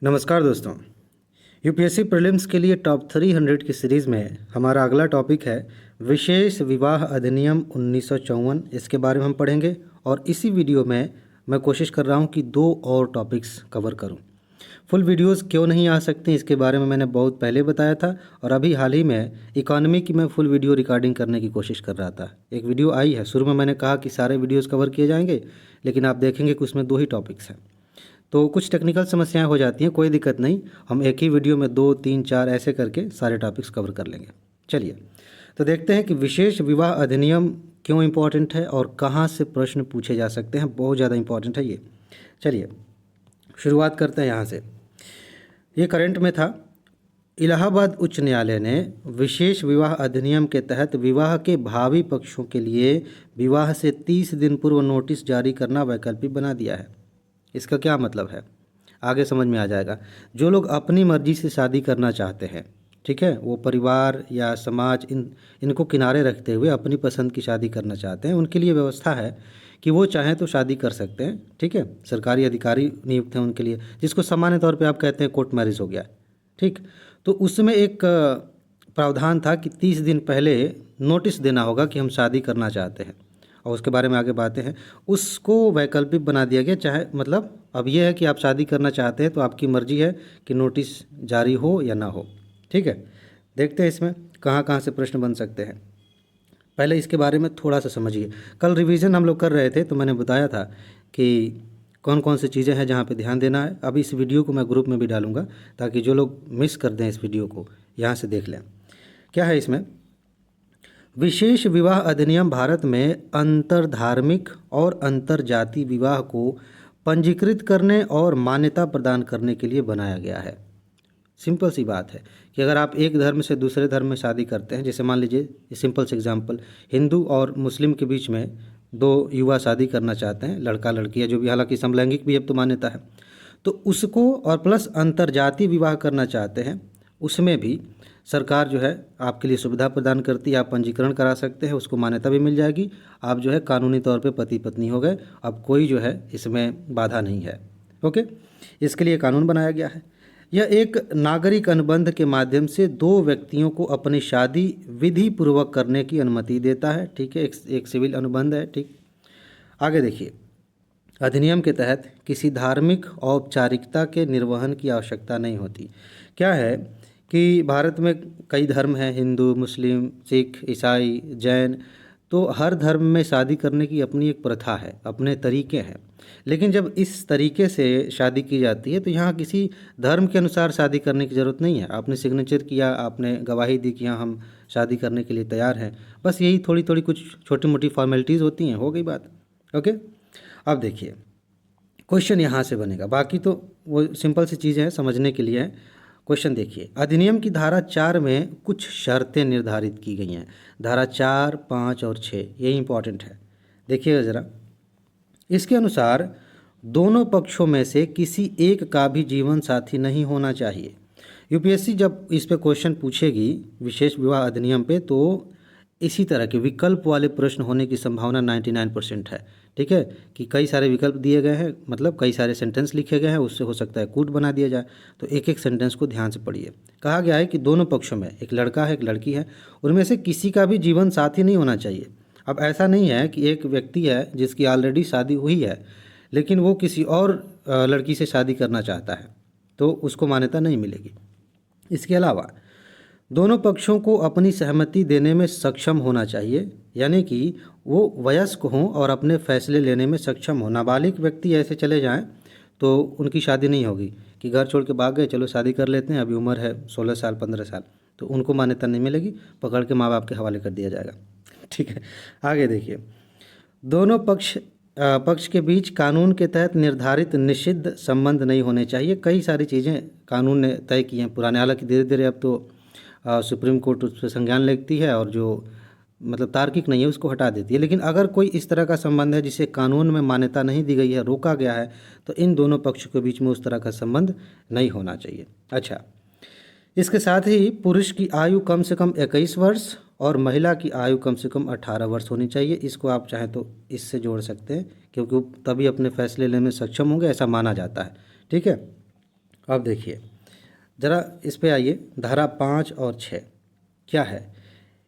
नमस्कार दोस्तों। UPSC prelims के लिए टॉप 300 की सीरीज़ में हमारा अगला टॉपिक है विशेष विवाह अधिनियम 1954। इसके बारे में हम पढ़ेंगे और इसी वीडियो में मैं कोशिश कर रहा हूं कि 2 और टॉपिक्स कवर करूं। फुल वीडियोस क्यों नहीं आ सकती इसके बारे में मैंने बहुत पहले बताया था और अभी हाल ही में इकॉनमी की मैं फुल वीडियो रिकॉर्डिंग करने की कोशिश कर रहा था। एक वीडियो आई है, शुरू में मैंने कहा कि सारे वीडियोज़ कवर किए जाएंगे, लेकिन आप देखेंगे कि उसमें 2 ही टॉपिक्स हैं। तो कुछ टेक्निकल समस्याएं हो जाती हैं, कोई दिक्कत नहीं, हम एक ही वीडियो में 2, 3, 4 ऐसे करके सारे टॉपिक्स कवर कर लेंगे। चलिए तो देखते हैं कि विशेष विवाह अधिनियम क्यों इम्पोर्टेंट है और कहाँ से प्रश्न पूछे जा सकते हैं। बहुत ज़्यादा इम्पोर्टेंट है ये। चलिए शुरुआत करते हैं यहाँ से। ये करंट में था। इलाहाबाद उच्च न्यायालय ने विशेष विवाह अधिनियम के तहत विवाह के भावी पक्षों के लिए विवाह से 30 दिन पूर्व नोटिस जारी करना वैकल्पिक बना दिया है। इसका क्या मतलब है आगे समझ में आ जाएगा। जो लोग अपनी मर्जी से शादी करना चाहते हैं, ठीक है, वो परिवार या समाज इनको किनारे रखते हुए अपनी पसंद की शादी करना चाहते हैं, उनके लिए व्यवस्था है कि वो चाहें तो शादी कर सकते हैं। ठीक है, सरकारी अधिकारी नियुक्त हैं उनके लिए, जिसको सामान्य तौर पे आप कहते हैं कोर्ट मैरिज हो गया। ठीक, तो उसमें एक प्रावधान था कि 30 दिन पहले नोटिस देना होगा कि हम शादी करना चाहते हैं, और उसके बारे में आगे बातें हैं। उसको वैकल्पिक बना दिया गया, चाहे मतलब अब यह है कि आप शादी करना चाहते हैं तो आपकी मर्जी है कि नोटिस जारी हो या ना हो। ठीक है, देखते हैं इसमें कहाँ कहाँ से प्रश्न बन सकते हैं। पहले इसके बारे में थोड़ा सा समझिए। कल रिवीजन हम लोग कर रहे थे तो मैंने बताया था कि कौन कौन सी चीज़ें हैं जहाँ पे ध्यान देना है। अभी इस वीडियो को मैं ग्रुप में भी डालूंगा ताकि जो लोग मिस कर दें इस वीडियो को यहाँ से देख लें। क्या है इसमें? विशेष विवाह अधिनियम भारत में अंतरधार्मिक और अंतरजाति विवाह को पंजीकृत करने और मान्यता प्रदान करने के लिए बनाया गया है। सिंपल सी बात है कि अगर आप एक धर्म से दूसरे धर्म में शादी करते हैं, जैसे मान लीजिए सिंपल से एग्जांपल, हिंदू और मुस्लिम के बीच में 2 युवा शादी करना चाहते हैं, लड़का लड़की है जो भी, हालांकि समलैंगिक भी अब तो मान्यता है, तो उसको, और प्लस अंतरजातीय विवाह करना चाहते हैं, उसमें भी सरकार जो है आपके लिए सुविधा प्रदान करती है। आप पंजीकरण करा सकते हैं, उसको मान्यता भी मिल जाएगी। आप जो है कानूनी तौर पे पति पत्नी हो गए। अब कोई जो है इसमें बाधा नहीं है। ओके, इसके लिए कानून बनाया गया है। यह एक नागरिक अनुबंध के माध्यम से 2 व्यक्तियों को अपनी शादी विधि पूर्वक करने की अनुमति देता है। ठीक है, एक सिविल अनुबंध है। ठीक, आगे देखिए। अधिनियम के तहत किसी धार्मिक औपचारिकता के निर्वहन की आवश्यकता नहीं होती। क्या है कि भारत में कई धर्म हैं, हिंदू, मुस्लिम, सिख, ईसाई, जैन, तो हर धर्म में शादी करने की अपनी एक प्रथा है, अपने तरीके हैं। लेकिन जब इस तरीके से शादी की जाती है तो यहाँ किसी धर्म के अनुसार शादी करने की ज़रूरत नहीं है। आपने सिग्नेचर किया, आपने गवाही दी कि हाँ हम शादी करने के लिए तैयार हैं, बस यही थोड़ी थोड़ी कुछ छोटी मोटी फॉर्मेलिटीज़ होती हैं, हो गई बात। ओके, अब देखिए क्वेश्चन यहाँ से बनेगा, बाकी तो वो सिंपल सी चीज़ें हैं, समझने के लिए है। क्वेश्चन देखिए, अधिनियम की धारा 4 में कुछ शर्तें निर्धारित की गई हैं। धारा 4, 5 और 6 ये इंपॉर्टेंट है, देखिएगा ज़रा। इसके अनुसार दोनों पक्षों में से किसी एक का भी जीवन साथी नहीं होना चाहिए। यूपीएससी जब इस पे क्वेश्चन पूछेगी विशेष विवाह अधिनियम पे, तो इसी तरह के विकल्प वाले प्रश्न होने की संभावना 99% है। ठीक है, कि कई सारे विकल्प दिए गए हैं, मतलब कई सारे सेंटेंस लिखे गए हैं, उससे हो सकता है कूट बना दिया जाए। तो एक एक सेंटेंस को ध्यान से पढ़िए। कहा गया है कि दोनों पक्षों में, एक लड़का है एक लड़की है, उनमें से किसी का भी जीवन साथी नहीं होना चाहिए। अब ऐसा नहीं है कि एक व्यक्ति है जिसकी ऑलरेडी शादी हुई है लेकिन वो किसी और लड़की से शादी करना चाहता है, तो उसको मान्यता नहीं मिलेगी। इसके अलावा दोनों पक्षों को अपनी सहमति देने में सक्षम होना चाहिए, यानी कि वो वयस्क हों और अपने फैसले लेने में सक्षम हों। नाबालिग व्यक्ति ऐसे चले जाएं तो उनकी शादी नहीं होगी, कि घर छोड़ के भाग गए, चलो शादी कर लेते हैं, अभी उम्र है 16 साल 15 साल, तो उनको मान्यता नहीं मिलेगी, पकड़ के माँ बाप के हवाले कर दिया जाएगा। ठीक है, आगे देखिए। दोनों पक्ष के बीच कानून के तहत निर्धारित निषिद्ध संबंध नहीं होने चाहिए। कई सारी चीज़ें कानून ने तय की हैं पुराने, हालांकि धीरे धीरे अब तो सुप्रीम कोर्ट उस पर संज्ञान लेती है और जो मतलब तार्किक नहीं है उसको हटा देती है। लेकिन अगर कोई इस तरह का संबंध है जिसे कानून में मान्यता नहीं दी गई है, रोका गया है, तो इन दोनों पक्षों के बीच में उस तरह का संबंध नहीं होना चाहिए। अच्छा, इसके साथ ही पुरुष की आयु कम से कम 21 वर्ष और महिला की आयु कम से कम 18 वर्ष होनी चाहिए। इसको आप चाहें तो इससे जोड़ सकते हैं, क्योंकि वो तभी अपने फैसले लेने में सक्षम होंगे, ऐसा माना जाता है। ठीक है, अब देखिए ज़रा इस पे आइए, धारा 5 और 6 क्या है।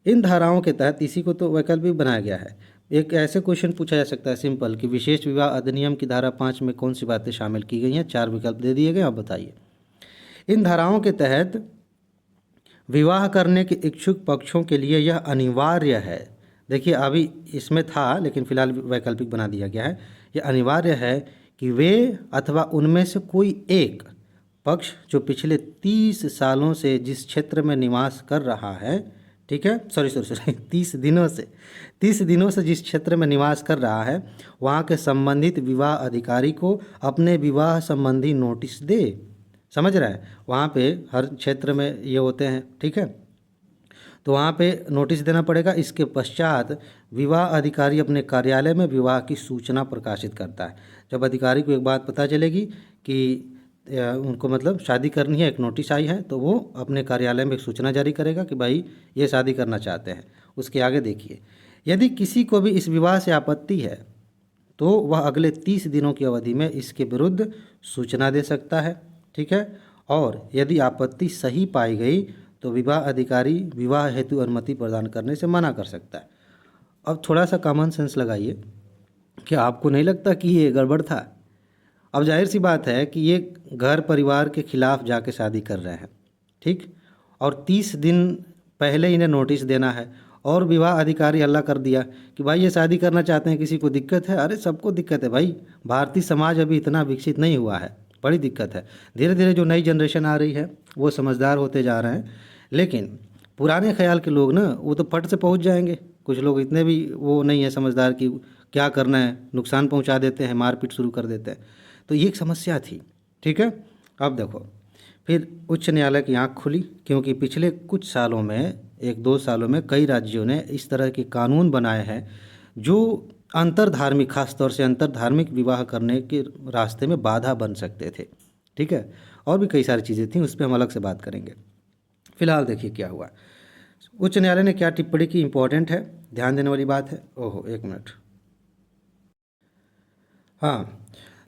इन धाराओं के तहत इसी को तो वैकल्पिक बनाया गया है। एक ऐसे क्वेश्चन पूछा जा सकता है सिंपल कि विशेष विवाह अधिनियम की धारा 5 में कौन सी बातें शामिल की गई हैं। 4 विकल्प दे दिए गए, आप बताइए। इन धाराओं के तहत विवाह करने के इच्छुक पक्षों के लिए यह अनिवार्य है। देखिए अभी इसमें था लेकिन फिलहाल वैकल्पिक बना दिया गया है। यह अनिवार्य है कि वे अथवा उनमें से कोई एक पक्ष जो पिछले 30 सालों से जिस क्षेत्र में निवास कर रहा है, ठीक है, सॉरी 30 दिनों से जिस क्षेत्र में निवास कर रहा है, वहाँ के संबंधित विवाह अधिकारी को अपने विवाह संबंधी नोटिस दे। समझ रहा है, वहाँ पे हर क्षेत्र में ये होते हैं, ठीक है, तो वहाँ पे नोटिस देना पड़ेगा। इसके पश्चात विवाह अधिकारी अपने कार्यालय में विवाह की सूचना प्रकाशित करता है। जब अधिकारी को एक बात पता चलेगी कि उनको मतलब शादी करनी है, एक नोटिस आई है, तो वो अपने कार्यालय में एक सूचना जारी करेगा कि भाई ये शादी करना चाहते हैं। उसके आगे देखिए, यदि किसी को भी इस विवाह से आपत्ति है तो वह अगले 30 दिनों की अवधि में इसके विरुद्ध सूचना दे सकता है, ठीक है। और यदि आपत्ति सही पाई गई तो विवाह अधिकारी विवाह हेतु अनुमति प्रदान करने से मना कर सकता है। अब थोड़ा सा कॉमन सेंस लगाइए, क्या आपको नहीं लगता कि ये गड़बड़ था? अब जाहिर सी बात है कि ये घर परिवार के खिलाफ जाके शादी कर रहे हैं, ठीक, और 30 दिन पहले इन्हें नोटिस देना है और विवाह अधिकारी हल्ला कर दिया कि भाई ये शादी करना चाहते हैं, किसी को दिक्कत है? अरे सबको दिक्कत है भाई, भारतीय समाज अभी इतना विकसित नहीं हुआ है, बड़ी दिक्कत है। धीरे धीरे जो नई जनरेशन आ रही है वो समझदार होते जा रहे हैं, लेकिन पुराने ख्याल के लोग ना वो तो फट से पहुंच जाएंगे। कुछ लोग इतने भी वो नहीं है समझदार कि क्या करना है, नुकसान पहुंचा देते हैं, मारपीट शुरू कर देते हैं। तो ये एक समस्या थी, ठीक है। अब देखो फिर उच्च न्यायालय की आंख खुली, क्योंकि पिछले कुछ सालों में, 1-2 सालों में कई राज्यों ने इस तरह के कानून बनाए हैं जो अंतरधार्मिक, खासतौर से अंतरधार्मिक विवाह करने के रास्ते में बाधा बन सकते थे, ठीक है। और भी कई सारी चीज़ें थी, उस पर हम अलग से बात करेंगे। फिलहाल देखिए क्या हुआ। उच्च न्यायालय ने क्या टिप्पणी की, इंपॉर्टेंट है, ध्यान देने वाली बात है। ओहो एक मिनट, हाँ,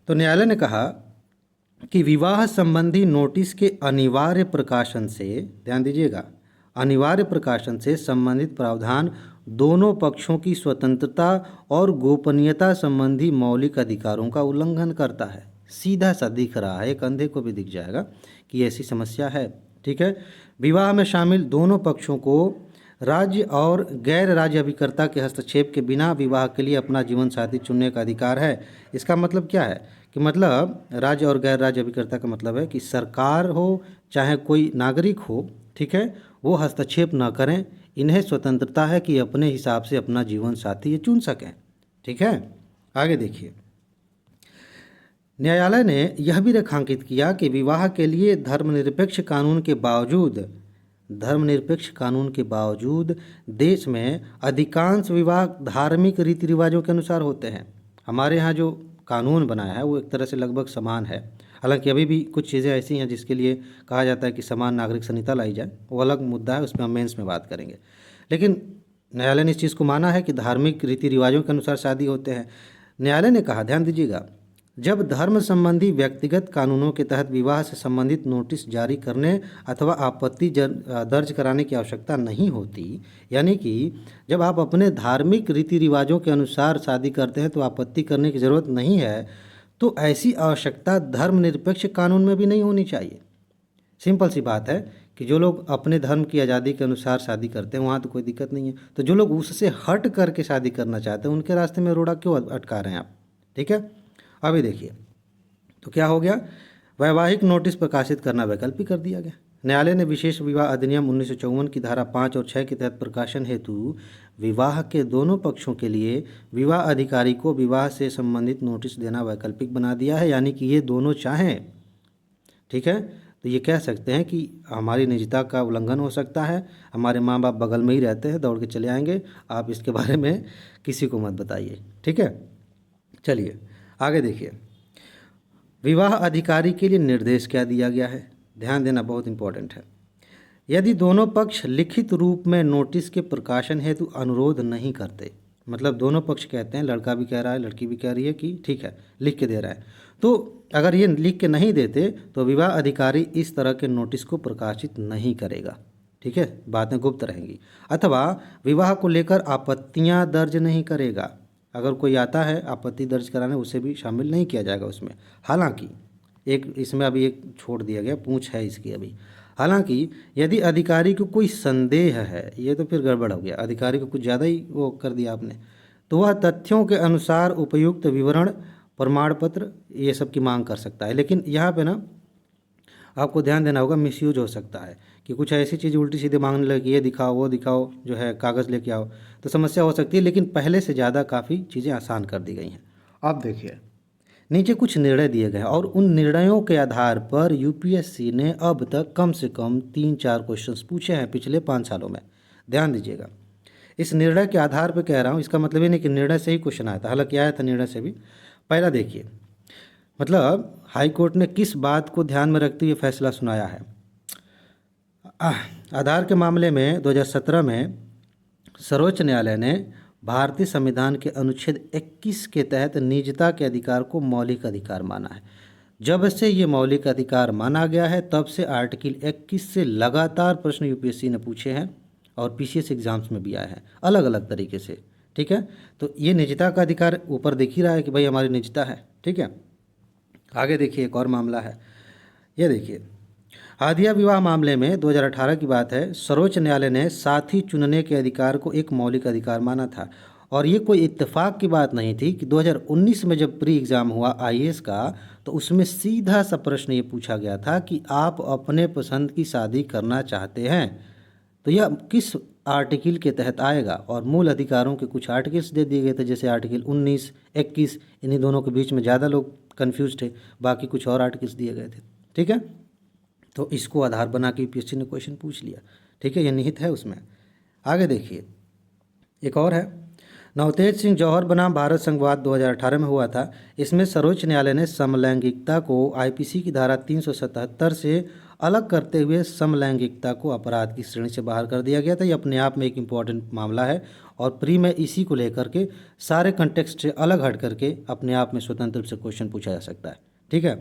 तो न्यायालय ने कहा कि विवाह संबंधी नोटिस के अनिवार्य प्रकाशन से, ध्यान दीजिएगा, अनिवार्य प्रकाशन से संबंधित प्रावधान दोनों पक्षों की स्वतंत्रता और गोपनीयता संबंधी मौलिक अधिकारों का उल्लंघन करता है। सीधा सा दिख रहा है, एक अंधे को भी दिख जाएगा कि ऐसी समस्या है, ठीक है। विवाह में शामिल दोनों पक्षों को राज्य और गैर राज्य अभिकर्ता के हस्तक्षेप के बिना विवाह के लिए अपना जीवन साथी चुनने का अधिकार है। इसका मतलब क्या है कि मतलब राज्य और गैर राज्य अभिकर्ता का मतलब है कि सरकार हो चाहे कोई नागरिक हो, ठीक है, वो हस्तक्षेप न करें। इन्हें स्वतंत्रता है कि अपने हिसाब से अपना जीवन साथी ये चुन सकें, ठीक है। आगे देखिए, न्यायालय ने यह भी रेखांकित किया कि विवाह के लिए धर्मनिरपेक्ष कानून के बावजूद देश में अधिकांश विवाह धार्मिक रीति रिवाजों के अनुसार होते हैं। हमारे यहाँ जो कानून बनाया है वो एक तरह से लगभग समान है, हालांकि अभी भी कुछ चीज़ें ऐसी हैं जिसके लिए कहा जाता है कि समान नागरिक संहिता लाई जाए, वो अलग मुद्दा है, उसमें हम मेंस में बात करेंगे। लेकिन न्यायालय ने इस चीज़ को माना है कि धार्मिक रीति रिवाजों के अनुसार शादी होते हैं। न्यायालय ने कहा, ध्यान दीजिएगा, जब धर्म संबंधी व्यक्तिगत कानूनों के तहत विवाह से संबंधित नोटिस जारी करने अथवा आपत्ति दर्ज कराने की आवश्यकता नहीं होती, यानी कि जब आप अपने धार्मिक रीति रिवाजों के अनुसार शादी करते हैं तो आपत्ति करने की ज़रूरत नहीं है, तो ऐसी आवश्यकता धर्मनिरपेक्ष कानून में भी नहीं होनी चाहिए। सिंपल सी बात है कि जो लोग अपने धर्म की आज़ादी के अनुसार शादी करते हैं वहाँ तो कोई दिक्कत नहीं है, तो जो लोग उससे हट करके शादी करना चाहते हैं उनके रास्ते में रोड़ा क्यों अटका रहे हैं आप, ठीक है। अभी देखिए, तो क्या हो गया, वैवाहिक नोटिस प्रकाशित करना वैकल्पिक कर दिया गया। न्यायालय ने विशेष विवाह अधिनियम 1954 की धारा 5 और 6 के तहत प्रकाशन हेतु विवाह के दोनों पक्षों के लिए विवाह अधिकारी को विवाह से संबंधित नोटिस देना वैकल्पिक बना दिया है, यानी कि ये दोनों चाहें, ठीक है, तो ये कह सकते हैं कि हमारी निजता का उल्लंघन हो सकता है, हमारे माँ बाप बगल में ही रहते हैं, दौड़ के चले आएंगे, आप इसके बारे में किसी को मत बताइए, ठीक है। चलिए आगे देखिए, विवाह अधिकारी के लिए निर्देश क्या दिया गया है, ध्यान देना बहुत इंपॉर्टेंट है। यदि दोनों पक्ष लिखित रूप में नोटिस के प्रकाशन हेतु अनुरोध नहीं करते, मतलब दोनों पक्ष कहते हैं, लड़का भी कह रहा है लड़की भी कह रही है कि ठीक है लिख के दे रहा है, तो अगर ये लिख के नहीं देते तो विवाह अधिकारी इस तरह के नोटिस को प्रकाशित नहीं करेगा, ठीक है, बातें गुप्त रहेंगी। अथवा विवाह को लेकर आपत्तियां दर्ज नहीं करेगा। अगर कोई आता है आपत्ति दर्ज कराने, उसे भी शामिल नहीं किया जाएगा उसमें। हालांकि एक इसमें अभी एक छोड़ दिया गया, पूछ है इसकी अभी। हालांकि यदि अधिकारी को कोई संदेह है, ये तो फिर गड़बड़ हो गया, अधिकारी को कुछ ज़्यादा ही वो कर दिया आपने, तो वह तथ्यों के अनुसार उपयुक्त विवरण, प्रमाण पत्र, ये सब की मांग कर सकता है। लेकिन यहाँ पे ना आपको ध्यान देना होगा, मिसयूज हो सकता है कि कुछ ऐसी चीज़ उल्टी सीधे मांगने लगे, ये दिखाओ वो दिखाओ, जो है कागज़ लेके आओ, तो समस्या हो सकती है। लेकिन पहले से ज़्यादा काफ़ी चीज़ें आसान कर दी गई हैं। अब देखिए नीचे कुछ निर्णय दिए गए और उन निर्णयों के आधार पर यूपीएससी ने अब तक कम से कम 3-4 क्वेश्चंस पूछे हैं पिछले 5 सालों में। ध्यान दीजिएगा, इस निर्णय के आधार पर कह रहा हूँ, इसका मतलब ये नहीं कि निर्णय से ही क्वेश्चन आया था, हालांकि आया था निर्णय से भी। पहला देखिए, मतलब हाई कोर्ट ने किस बात को ध्यान में रखते हुए फैसला सुनाया है। आधार के मामले में 2017 में सर्वोच्च न्यायालय ने भारतीय संविधान के अनुच्छेद 21 के तहत निजता के अधिकार को मौलिक अधिकार माना है। जब से ये मौलिक अधिकार माना गया है तब से आर्टिकल 21 से लगातार प्रश्न यूपीएससी ने पूछे हैं और पीसीएस एग्जाम्स में भी आए हैं अलग अलग तरीके से, ठीक है। तो ये निजता का अधिकार ऊपर दिख ही रहा है कि भाई हमारी निजता है, ठीक है। आगे देखिए एक और मामला है, ये देखिए हादिया विवाह मामले में 2018 की बात है। सर्वोच्च न्यायालय ने साथी चुनने के अधिकार को एक मौलिक अधिकार माना था और ये कोई इत्तेफाक की बात नहीं थी कि 2019 में जब प्री एग्ज़ाम हुआ आईएएस का, तो उसमें सीधा सा प्रश्न ये पूछा गया था कि आप अपने पसंद की शादी करना चाहते हैं तो यह किस आर्टिकल के तहत आएगा। और मूल अधिकारों के कुछ आर्टिकल्स दे दिए गए थे, जैसे आर्टिकल 19, 21, इन्हीं दोनों के बीच में ज़्यादा लोग कन्फ्यूज थे, बाकी कुछ और आर्टिकल्स दिए गए थे, ठीक है। तो इसको आधार बना के यूपीएससी ने क्वेश्चन पूछ लिया, ठीक है, ये निहित है उसमें। आगे देखिए एक और है, नवतेज सिंह जौहर बनाम भारत संघवाद 2018 में हुआ था। इसमें सर्वोच्च न्यायालय ने समलैंगिकता को आईपीसी की धारा 377 से अलग करते हुए समलैंगिकता को अपराध की श्रेणी से बाहर कर दिया गया था। ये अपने आप में एक इम्पॉर्टेंट मामला है और प्री में इसी को लेकर के सारे कंटेक्स्ट से अलग हट करके अपने आप में स्वतंत्र से क्वेश्चन पूछा जा सकता है, ठीक है।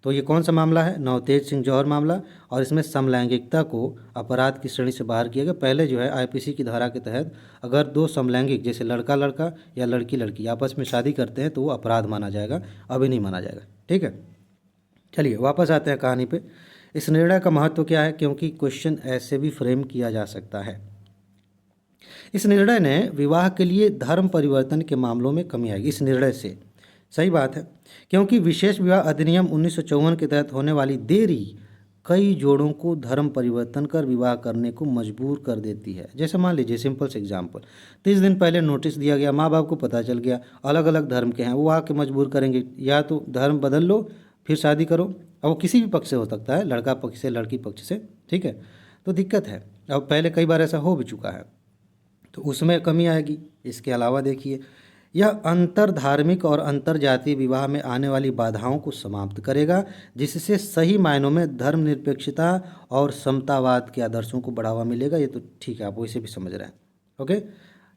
तो ये कौन सा मामला है, नवतेज सिंह जौहर मामला, और इसमें समलैंगिकता को अपराध की श्रेणी से बाहर किया गया। पहले जो है आईपीसी की धारा के तहत अगर दो समलैंगिक जैसे लड़का लड़का या लड़की लड़की आपस में शादी करते हैं तो वो अपराध माना जाएगा, अभी नहीं माना जाएगा, ठीक है। चलिए वापस आते हैं कहानी पे। इस निर्णय का महत्व क्या है, क्योंकि क्वेश्चन ऐसे भी फ्रेम किया जा सकता है। इस निर्णय ने विवाह के लिए धर्म परिवर्तन के मामलों में कमी आएगी। इस निर्णय से सही बात है, क्योंकि विशेष विवाह अधिनियम 1954 के तहत होने वाली देरी कई जोड़ों को धर्म परिवर्तन कर विवाह करने को मजबूर कर देती है। जैसे मान लीजिए सिंपल से एग्जांपल, 30 दिन पहले नोटिस दिया गया, माँ बाप को पता चल गया अलग अलग धर्म के हैं, वो आके मजबूर करेंगे या तो धर्म बदल लो फिर शादी करो। अब वो किसी भी पक्ष से हो सकता है, लड़का पक्ष से लड़की पक्ष से, ठीक है। तो दिक्कत है, अब पहले कई बार ऐसा हो भी चुका है, तो उसमें कमी आएगी। इसके अलावा देखिए यह अंतर धार्मिक और अंतर जातीय विवाह में आने वाली बाधाओं को समाप्त करेगा, जिससे सही मायनों में धर्मनिरपेक्षता और समतावाद के आदर्शों को बढ़ावा मिलेगा। ये तो ठीक है, आप वैसे भी समझ रहे हैं, ओके।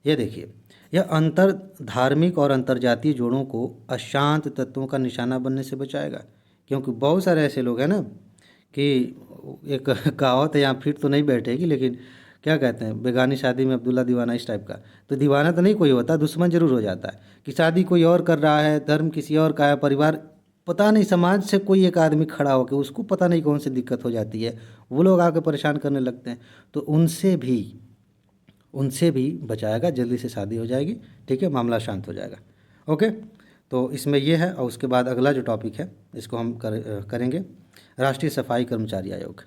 ये देखिए यह अंतर धार्मिक और अंतर जातीय जोड़ों को अशांत तत्वों का निशाना बनने से बचाएगा, क्योंकि बहुत सारे ऐसे लोग हैं ना कि एक कहावत है, यहाँ फिट तो नहीं बैठेगी लेकिन क्या कहते हैं, बेगानी शादी में अब्दुल्ला दीवाना, इस टाइप का। तो दीवाना तो नहीं कोई होता, दुश्मन जरूर हो जाता है कि शादी कोई और कर रहा है, धर्म किसी और का है, परिवार पता नहीं, समाज से कोई एक आदमी खड़ा होकर उसको पता नहीं कौन सी दिक्कत हो जाती है, वो लोग आकर परेशान करने लगते हैं। तो उनसे भी बचाएगा, जल्दी से शादी हो जाएगी, ठीक है, मामला शांत हो जाएगा, ओके। तो इसमें यह है, और उसके बाद अगला जो टॉपिक है इसको हम करेंगे राष्ट्रीय सफाई कर्मचारी आयोग।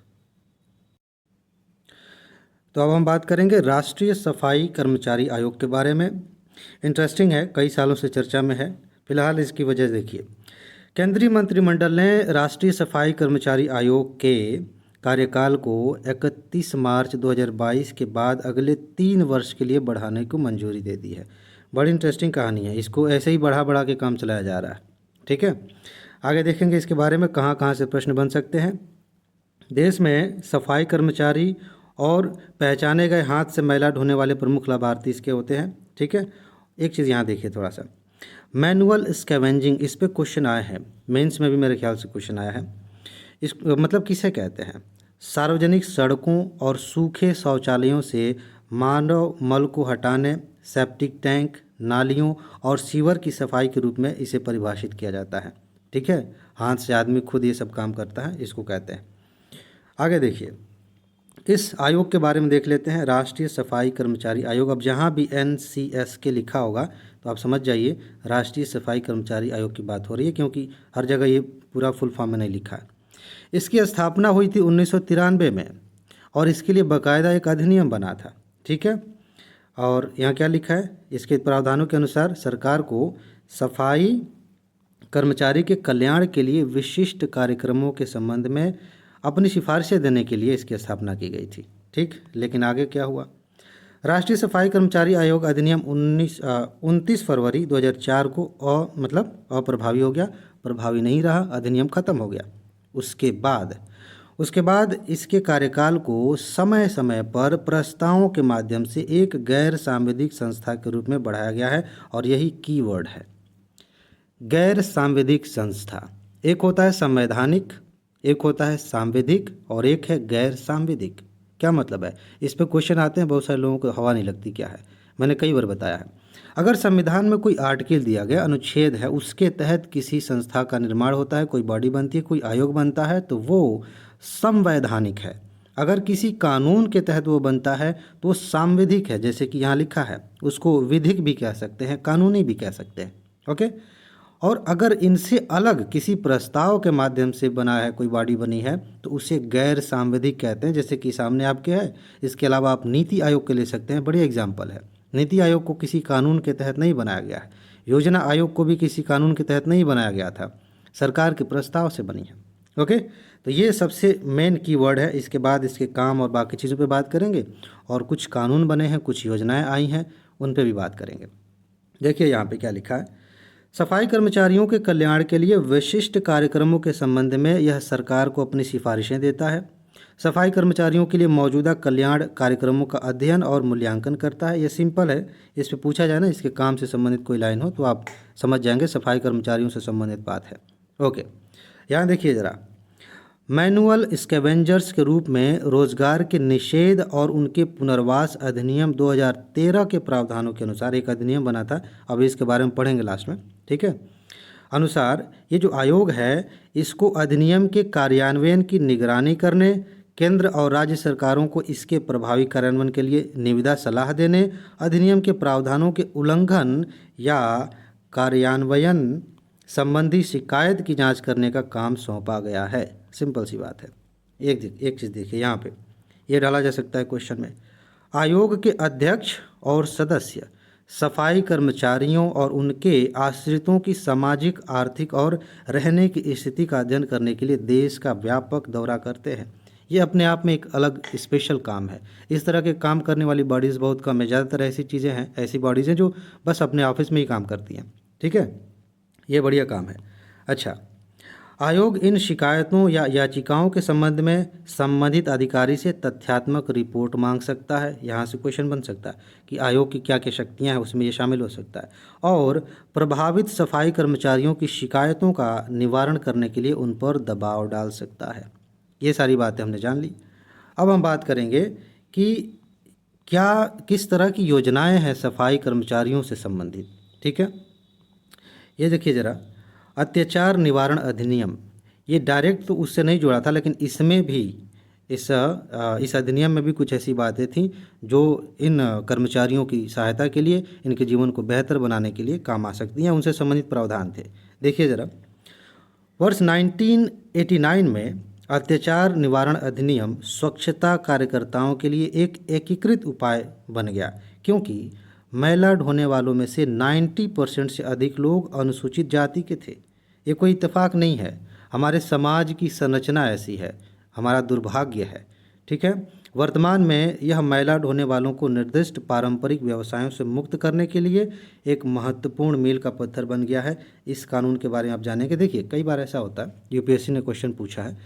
तो अब हम बात करेंगे राष्ट्रीय सफाई कर्मचारी आयोग के बारे में। इंटरेस्टिंग है, कई सालों से चर्चा में है। फिलहाल इसकी वजह देखिए, केंद्रीय मंत्रिमंडल ने राष्ट्रीय सफाई कर्मचारी आयोग के कार्यकाल को 31 मार्च 2022 के बाद अगले 3 वर्ष के लिए बढ़ाने को मंजूरी दे दी है। बड़ी इंटरेस्टिंग कहानी है, इसको ऐसे ही बढ़ा के काम चलाया जा रहा है, ठीक है। आगे देखेंगे इसके बारे में कहाँ कहाँ से प्रश्न बन सकते हैं। देश में सफाई कर्मचारी और पहचाने गए हाथ से मैला ढोने वाले प्रमुख लाभार्थी इसके होते हैं, ठीक है। एक चीज़ यहाँ देखिए थोड़ा सा, मैनुअल स्कैवेंजिंग, इस पे क्वेश्चन आए हैं, मेंस में भी मेरे ख्याल से क्वेश्चन आया है। इस मतलब किसे कहते हैं? सार्वजनिक सड़कों और सूखे शौचालयों से मानव मल को हटाने, सेप्टिक टैंक, नालियों और सीवर की सफाई के रूप में इसे परिभाषित किया जाता है। ठीक है, हाथ से आदमी खुद ये सब काम करता है, इसको कहते हैं। आगे देखिए, इस आयोग के बारे में देख लेते हैं, राष्ट्रीय सफाई कर्मचारी आयोग। अब जहाँ भी NCS लिखा होगा तो आप समझ जाइए राष्ट्रीय सफाई कर्मचारी आयोग की बात हो रही है, क्योंकि हर जगह ये पूरा फुल फॉर्म में नहीं लिखा है। इसकी स्थापना हुई थी 1993 में और इसके लिए बाकायदा एक अधिनियम बना था। ठीक है, और यहाँ क्या लिखा है, इसके प्रावधानों के अनुसार सरकार को सफाई कर्मचारी के कल्याण के लिए विशिष्ट कार्यक्रमों के संबंध में अपनी सिफारिशें देने के लिए इसकी स्थापना की गई थी। ठीक, लेकिन आगे क्या हुआ? राष्ट्रीय सफाई कर्मचारी आयोग अधिनियम 29 फरवरी 2004 को अप्रभावी हो गया, प्रभावी नहीं रहा, अधिनियम खत्म हो गया। उसके बाद इसके कार्यकाल को समय समय पर प्रस्तावों के माध्यम से एक गैर सांविधिक संस्था के रूप में बढ़ाया गया है, और यही कीवर्ड है, गैर सांविधिक संस्था। एक होता है संवैधानिक, एक होता है सांविधिक और एक है गैर सांविधिक। क्या मतलब है? इस पे क्वेश्चन आते हैं, बहुत सारे लोगों को हवा नहीं लगती क्या है। मैंने कई बार बताया है, अगर संविधान में कोई आर्टिकल दिया गया, अनुच्छेद है, उसके तहत किसी संस्था का निर्माण होता है, कोई बॉडी बनती है, कोई आयोग बनता है, तो वो संवैधानिक है। अगर किसी कानून के तहत वो बनता है तो वो सांविधिक है, जैसे कि यहाँ लिखा है, उसको विधिक भी कह सकते हैं, कानूनी भी कह सकते हैं। ओके, और अगर इनसे अलग किसी प्रस्ताव के माध्यम से बना है, कोई बॉडी बनी है, तो उसे गैर सांविधिक कहते हैं, जैसे कि सामने आपके है। इसके अलावा आप नीति आयोग के ले सकते हैं, बड़ी एग्जाम्पल है। नीति आयोग को किसी कानून के तहत नहीं बनाया गया है, योजना आयोग को भी किसी कानून के तहत नहीं बनाया गया था, सरकार के प्रस्ताव से बनी है। ओके, तो ये सबसे मेन कीवर्ड है। इसके बाद इसके काम और बाकी चीज़ों पे बात करेंगे, और कुछ कानून बने हैं, कुछ योजनाएं आई हैं, उन पे भी बात करेंगे। देखिए यहाँ पे क्या लिखा है, सफाई कर्मचारियों के कल्याण के लिए विशिष्ट कार्यक्रमों के संबंध में यह सरकार को अपनी सिफारिशें देता है। सफाई कर्मचारियों के लिए मौजूदा कल्याण कार्यक्रमों का अध्ययन और मूल्यांकन करता है। ये सिंपल है, इस पे पूछा जाए ना, इसके काम से संबंधित कोई लाइन हो तो आप समझ जाएंगे सफाई कर्मचारियों से संबंधित बात है। ओके, यहाँ देखिए ज़रा, मैनुअल स्कैवेंजर्स के रूप में रोजगार के निषेध और उनके पुनर्वास अधिनियम 2013 के प्रावधानों के अनुसार एक अधिनियम बना था। अभी इसके बारे में पढ़ेंगे लास्ट में। ठीक है, अनुसार ये जो आयोग है, इसको अधिनियम के कार्यान्वयन की निगरानी करने, केंद्र और राज्य सरकारों को इसके प्रभावी कार्यान्वयन के लिए निविदा सलाह देने, अधिनियम के प्रावधानों के उल्लंघन या कार्यान्वयन संबंधी शिकायत की जांच करने का काम सौंपा गया है। सिंपल सी बात है। एक चीज़ देखिए, यहाँ पे ये डाला जा सकता है क्वेश्चन में, आयोग के अध्यक्ष और सदस्य सफाई कर्मचारियों और उनके आश्रितों की सामाजिक, आर्थिक और रहने की स्थिति का अध्ययन करने के लिए देश का व्यापक दौरा करते हैं। ये अपने आप में एक अलग स्पेशल काम है। इस तरह के काम करने वाली बॉडीज़ बहुत कम है। ज़्यादातर ऐसी चीज़ें हैं, ऐसी बॉडीज़ हैं जो बस अपने ऑफिस में ही काम करती हैं। ठीक है, ये बढ़िया काम है। अच्छा, आयोग इन शिकायतों या याचिकाओं के संबंध में संबंधित अधिकारी से तथ्यात्मक रिपोर्ट मांग सकता है। यहाँ से क्वेश्चन बन सकता है कि आयोग की क्या क्या शक्तियाँ हैं, उसमें ये शामिल हो सकता है। और प्रभावित सफाई कर्मचारियों की शिकायतों का निवारण करने के लिए उन पर दबाव डाल सकता है। ये सारी बातें हमने जान ली। अब हम बात करेंगे कि किस तरह की योजनाएँ हैं सफाई कर्मचारियों से संबंधित। ठीक है, ये देखिए ज़रा, अत्याचार निवारण अधिनियम, ये डायरेक्ट तो उससे नहीं जुड़ा था, लेकिन इसमें भी इस अधिनियम में भी कुछ ऐसी बातें थीं जो इन कर्मचारियों की सहायता के लिए, इनके जीवन को बेहतर बनाने के लिए काम आ सकती हैं। उनसे संबंधित प्रावधान थे। देखिए ज़रा, वर्ष 1989 में अत्याचार निवारण अधिनियम स्वच्छता कार्यकर्ताओं के लिए एक एकीकृत उपाय बन गया, क्योंकि मैला ढोने वालों में से 90% से अधिक लोग अनुसूचित जाति के थे। ये कोई इत्तेफाक नहीं है, हमारे समाज की संरचना ऐसी है, हमारा दुर्भाग्य है। ठीक है, वर्तमान में यह मैला ढोने वालों को निर्दिष्ट पारंपरिक व्यवसायों से मुक्त करने के लिए एक महत्वपूर्ण मील का पत्थर बन गया है। इस कानून के बारे में आप जानेंगे। देखिए, कई बार ऐसा होता है, यूपीएससी ने क्वेश्चन पूछा है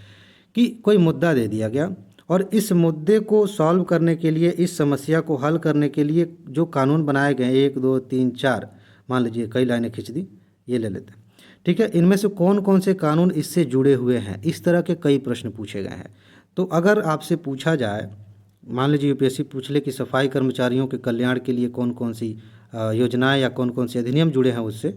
कि कोई मुद्दा दे दिया गया और इस मुद्दे को सॉल्व करने के लिए, इस समस्या को हल करने के लिए जो कानून बनाए गए 1, 2, 3, 4, मान लीजिए कई लाइनें खींच दी, ये ले लेते हैं, ठीक है। इनमें से कौन कौन से कानून इससे जुड़े हुए हैं, इस तरह के कई प्रश्न पूछे गए हैं। तो अगर आपसे पूछा जाए, मान लीजिए यूपीएससी पूछ ले कि सफाई कर्मचारियों के कल्याण के लिए कौन कौन सी योजनाएं या कौन कौन से अधिनियम जुड़े हैं उससे,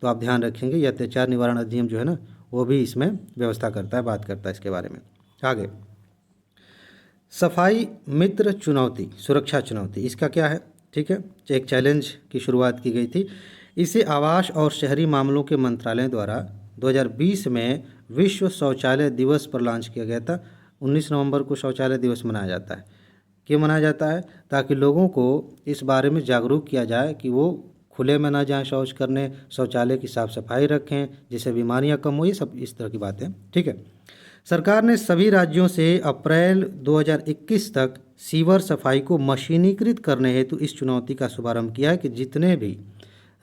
तो आप ध्यान रखेंगे ये अत्याचार निवारण अधिनियम जो है ना, वो भी इसमें व्यवस्था करता है, बात करता है इसके बारे में। आगे, सफाई मित्र चुनौती, सुरक्षा चुनौती, इसका क्या है, ठीक है। एक चैलेंज की शुरुआत की गई थी। इसे आवास और शहरी मामलों के मंत्रालय द्वारा 2020 में विश्व शौचालय दिवस पर लॉन्च किया गया था। 19 नवंबर को शौचालय दिवस मनाया जाता है। क्यों मनाया जाता है? ताकि लोगों को इस बारे में जागरूक किया जाए कि वो खुले में ना जाएं शौच करने, शौचालय की साफ़ सफाई रखें, जिससे बीमारियां कम हो, ये सब इस तरह की बातें, ठीक है। सरकार ने सभी राज्यों से अप्रैल 2021 तक सीवर सफाई को मशीनीकृत करने हेतु इस चुनौती का शुभारंभ किया है कि जितने भी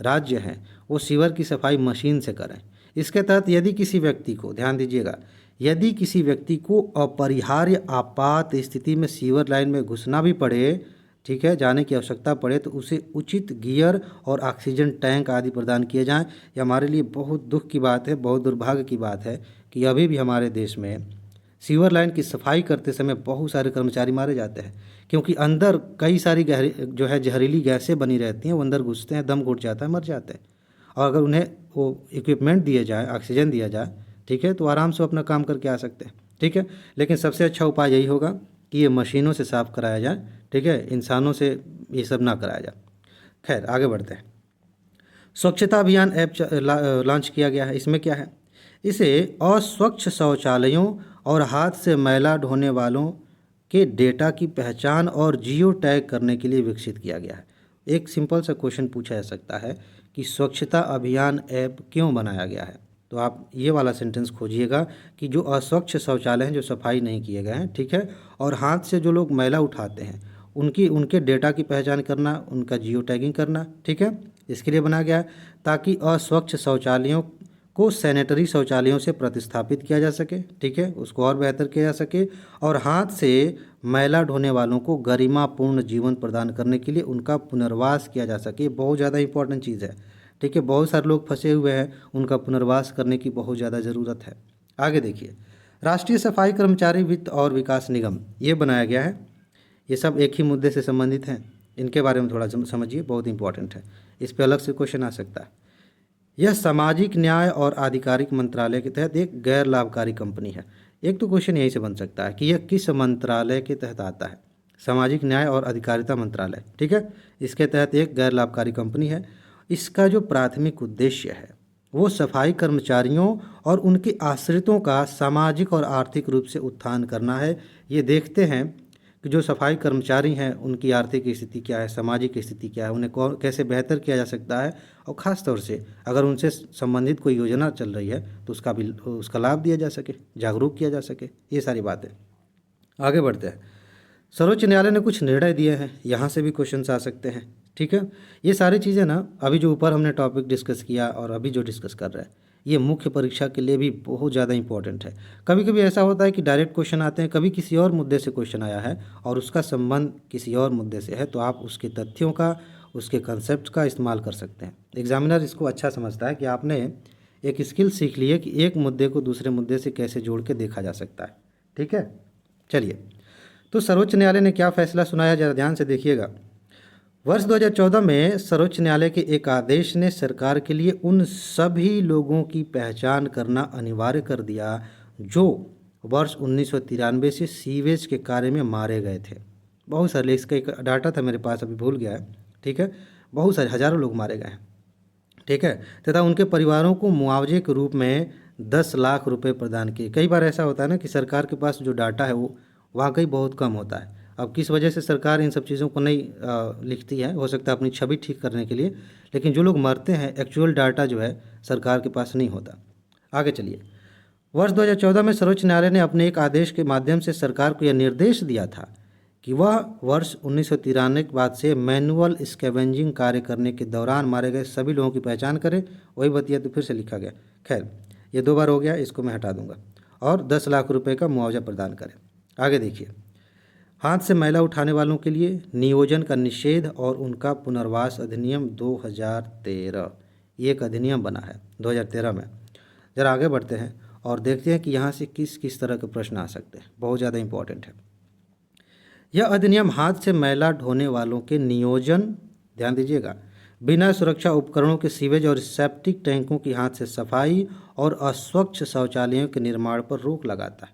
राज्य हैं वो सीवर की सफाई मशीन से करें। इसके तहत यदि किसी व्यक्ति को, ध्यान दीजिएगा, यदि किसी व्यक्ति को अपरिहार्य आपात स्थिति में सीवर लाइन में घुसना भी पड़े, ठीक है, जाने की आवश्यकता पड़े, तो उसे उचित गियर और ऑक्सीजन टैंक आदि प्रदान किए जाएं। ये हमारे लिए बहुत दुख की बात है, बहुत दुर्भाग्य की बात है कि अभी भी हमारे देश में सीवर लाइन की सफाई करते समय बहुत सारे कर्मचारी मारे जाते हैं, क्योंकि अंदर कई सारी जो है जहरीली गैसें बनी रहती हैं, वो अंदर घुसते हैं, दम घुट जाता है, मर जाते हैं। और अगर उन्हें वो इक्विपमेंट दिए जाए, ऑक्सीजन दिया जाए, ठीक है, तो आराम से अपना काम करके आ सकते हैं, ठीक है। लेकिन सबसे अच्छा उपाय यही होगा कि ये मशीनों से साफ़ कराया जाए, ठीक है, इंसानों से ये सब ना कराया जाए। खैर, आगे बढ़ते हैं। स्वच्छता अभियान ऐप लॉन्च किया गया है। इसमें क्या है? इसे अस्वच्छ शौचालयों और हाथ से मैला ढोने वालों के डेटा की पहचान और जियो टैग करने के लिए विकसित किया गया है। एक सिंपल सा क्वेश्चन पूछा जा सकता है कि स्वच्छता अभियान ऐप क्यों बनाया गया है? तो आप ये वाला सेंटेंस खोजिएगा कि जो अस्वच्छ शौचालय हैं, जो सफाई नहीं किए गए हैं, ठीक है, और हाथ से जो लोग मैला उठाते हैं, उनके डेटा की पहचान करना, उनका जियो टैगिंग करना, ठीक है, इसके लिए बनाया गया है ताकि अस्वच्छ शौचालयों को सैनिटरी शौचालयों से प्रतिस्थापित किया जा सके, ठीक है, उसको और बेहतर किया जा सके, और हाथ से मैला ढोने वालों को गरिमापूर्ण जीवन प्रदान करने के लिए उनका पुनर्वास किया जा सके। बहुत ज़्यादा इंपॉर्टेंट चीज़ है, ठीक है। बहुत सारे लोग फंसे हुए हैं, उनका पुनर्वास करने की बहुत ज़्यादा ज़रूरत है। आगे देखिए, राष्ट्रीय सफाई कर्मचारी वित्त और विकास निगम, ये बनाया गया है। ये सब एक ही मुद्दे से संबंधित हैं, इनके बारे में थोड़ा समझिए, बहुत इंपॉर्टेंट है, इस पर अलग से क्वेश्चन आ सकता है। यह सामाजिक न्याय और आधिकारिक मंत्रालय के तहत एक गैर लाभकारी कंपनी है। एक तो क्वेश्चन यहीं से बन सकता है कि यह किस मंत्रालय के तहत आता है? सामाजिक न्याय और अधिकारिता मंत्रालय, ठीक है, इसके तहत एक गैर लाभकारी कंपनी है। इसका जो प्राथमिक उद्देश्य है वो सफाई कर्मचारियों और उनके आश्रितों का सामाजिक और आर्थिक रूप से उत्थान करना है। ये देखते हैं कि जो सफाई कर्मचारी हैं उनकी आर्थिक स्थिति क्या है, सामाजिक स्थिति क्या है, उन्हें कैसे बेहतर किया जा सकता है, और ख़ास तौर से अगर उनसे संबंधित कोई योजना चल रही है तो उसका लाभ दिया जा सके, जागरूक किया जा सके, ये सारी बातें। आगे बढ़ते हैं। सर्वोच्च न्यायालय ने कुछ निर्णय दिए हैं, यहाँ से भी क्वेश्चन आ सकते हैं, ठीक है। ये सारी चीज़ें ना, अभी जो ऊपर हमने टॉपिक डिस्कस किया और अभी जो डिस्कस कर रहे हैं, ये मुख्य परीक्षा के लिए भी बहुत ज़्यादा इंपॉर्टेंट है। कभी कभी ऐसा होता है कि डायरेक्ट क्वेश्चन आते हैं, कभी किसी और मुद्दे से क्वेश्चन आया है और उसका संबंध किसी और मुद्दे से है, तो आप उसके तथ्यों का, उसके कंसेप्ट का इस्तेमाल कर सकते हैं। एग्जामिनर इसको अच्छा समझता है कि आपने एक स्किल सीख ली है कि एक मुद्दे को दूसरे मुद्दे से कैसे जोड़ के देखा जा सकता है, ठीक है। चलिए, तो सर्वोच्च न्यायालय ने क्या फैसला सुनाया, जरा ध्यान से देखिएगा। वर्ष 2014 में सर्वोच्च न्यायालय के एक आदेश ने सरकार के लिए उन सभी लोगों की पहचान करना अनिवार्य कर दिया जो वर्ष 1993 से सीवेज के कार्य में मारे गए थे। बहुत सारे, इसका एक डाटा था मेरे पास, अभी भूल गया है, ठीक है, बहुत सारे हज़ारों लोग मारे गए हैं, ठीक है, तथा उनके परिवारों को मुआवजे के रूप में 10 लाख रुपए प्रदान किए। कई बार ऐसा होता है ना कि सरकार के पास जो डाटा है वो वाकई बहुत कम होता है। अब किस वजह से सरकार इन सब चीज़ों को नहीं लिखती है, हो सकता है अपनी छवि ठीक करने के लिए, लेकिन जो लोग मरते हैं एक्चुअल डाटा जो है सरकार के पास नहीं होता। आगे चलिए, वर्ष 2014 में सर्वोच्च न्यायालय ने अपने एक आदेश के माध्यम से सरकार को यह निर्देश दिया था कि वह वर्ष 1993 के बाद से मैनुअल स्कैवेंजिंग कार्य करने के दौरान मारे गए सभी लोगों की पहचान करे। वही बतिया तो फिर से लिखा गया, खैर ये 2 बार हो गया, इसको मैं हटा दूंगा, और 10 लाख रुपए का मुआवजा प्रदान करें। आगे देखिए, हाथ से मैला उठाने वालों के लिए नियोजन का निषेध और उनका पुनर्वास अधिनियम 2013, ये एक अधिनियम बना है 2013 में। ज़रा आगे बढ़ते हैं और देखते हैं कि यहाँ से किस किस तरह के प्रश्न आ सकते हैं, बहुत ज़्यादा इम्पोर्टेंट है। यह अधिनियम हाथ से मैला ढोने वालों के नियोजन, ध्यान दीजिएगा, बिना सुरक्षा उपकरणों के सीवेज और सेप्टिक टैंकों की हाथ से सफाई और अस्वच्छ शौचालयों के निर्माण पर रोक लगाता है।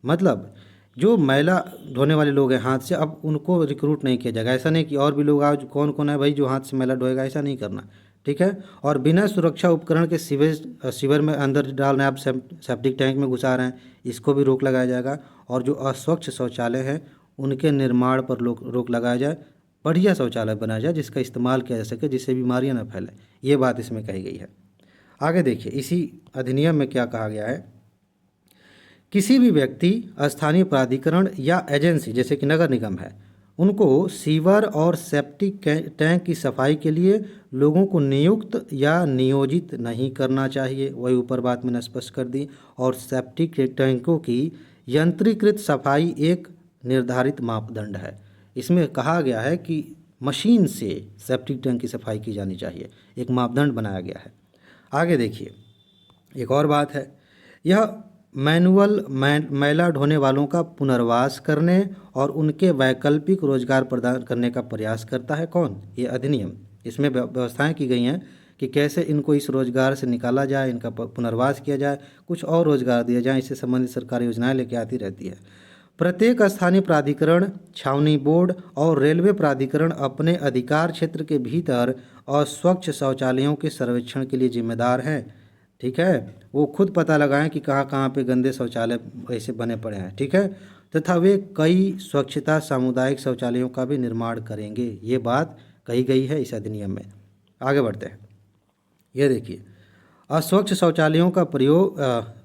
मतलब जो मैला ढोने वाले लोग हैं हाथ से, अब उनको रिक्रूट नहीं किया जाएगा। ऐसा नहीं कि और भी लोग आज कौन कौन है भाई जो हाथ से मैला ढोएगा, ऐसा नहीं करना, ठीक है। और बिना सुरक्षा उपकरण के सीवर में अंदर डाल रहे हैं, आप सेप्टिक टैंक में घुसा रहे हैं, इसको भी रोक लगाया जाएगा। और जो अस्वच्छ शौचालय हैं उनके निर्माण पर रोक लगाया जाए, बढ़िया शौचालय बनाया जाए जिसका इस्तेमाल किया जा सके, जिससे बीमारियां न फैलें। ये बात इसमें कही गई है। आगे देखिए इसी अधिनियम में क्या कहा गया है। किसी भी व्यक्ति, स्थानीय प्राधिकरण या एजेंसी जैसे कि नगर निगम है, उनको सीवर और सेप्टिक टैंक की सफाई के लिए लोगों को नियुक्त या नियोजित नहीं करना चाहिए। वही ऊपर बात मैंने स्पष्ट कर दी। और सेप्टिक टैंकों की यंत्रीकृत सफाई एक निर्धारित मापदंड है। इसमें कहा गया है कि मशीन से सेप्टिक टैंक की सफाई की जानी चाहिए, एक मापदंड बनाया गया है। आगे देखिए एक और बात है, यह मैनुअल मैला ढोने वालों का पुनर्वास करने और उनके वैकल्पिक रोजगार प्रदान करने का प्रयास करता है। कौन? ये अधिनियम। इसमें व्यवस्थाएं की गई हैं कि कैसे इनको इस रोजगार से निकाला जाए, इनका पुनर्वास किया जाए, कुछ और रोजगार दिया जाए। इससे संबंधित सरकारी योजनाएं लेके आती रहती है। प्रत्येक स्थानीय प्राधिकरण, छावनी बोर्ड और रेलवे प्राधिकरण अपने अधिकार क्षेत्र के भीतर अस्वच्छ शौचालयों के सर्वेक्षण के लिए जिम्मेदार हैं, ठीक है। वो खुद पता लगाएं कि कहाँ कहाँ पे गंदे शौचालय ऐसे बने पड़े हैं, ठीक है। तथा वे कई स्वच्छता सामुदायिक शौचालयों का भी निर्माण करेंगे। ये बात कही गई है इस अधिनियम में। आगे बढ़ते हैं। ये देखिए, अस्वच्छ शौचालयों का प्रयोग,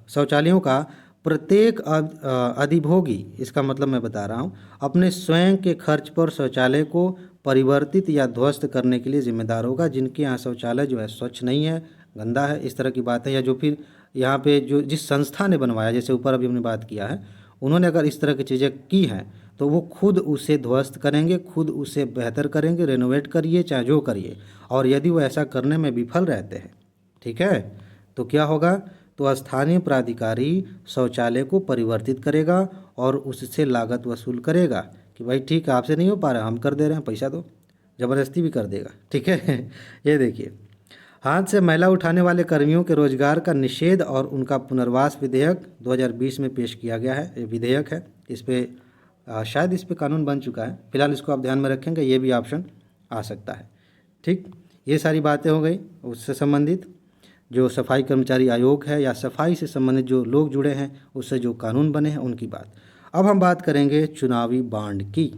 शौचालयों का प्रत्येक अधिभोगी, इसका मतलब मैं बता रहा हूँ, अपने स्वयं के खर्च पर शौचालय को परिवर्तित या ध्वस्त करने के लिए जिम्मेदार होगा। जिनके यहाँ शौचालय जो है स्वच्छ नहीं है, गंदा है, इस तरह की बात है, या जो फिर यहाँ पे जो जिस संस्था ने बनवाया, जैसे ऊपर अभी हमने बात किया है, उन्होंने अगर इस तरह की चीज़ें की हैं तो वो खुद उसे ध्वस्त करेंगे, खुद उसे बेहतर करेंगे, रेनोवेट करिए चाहे जो करिए। और यदि वो ऐसा करने में विफल रहते हैं, ठीक है, तो क्या होगा, तो स्थानीय प्राधिकारी शौचालय को परिवर्तित करेगा और उससे लागत वसूल करेगा कि भाई ठीक है, आपसे नहीं हो पा रहा, हम कर दे रहे हैं, पैसा दो, ज़बरदस्ती भी कर देगा, ठीक है। ये देखिए, हाथ से मैला उठाने वाले कर्मियों के रोजगार का निषेध और उनका पुनर्वास विधेयक 2020 में पेश किया गया है। ये विधेयक है, इस पर शायद इस पर कानून बन चुका है। फिलहाल इसको आप ध्यान में रखेंगे, ये भी ऑप्शन आ सकता है, ठीक। ये सारी बातें हो गई उससे संबंधित, जो सफाई कर्मचारी आयोग है या सफाई से संबंधित जो लोग जुड़े हैं उससे जो कानून बने हैं उनकी बात। अब हम बात करेंगे चुनावी बॉन्ड की।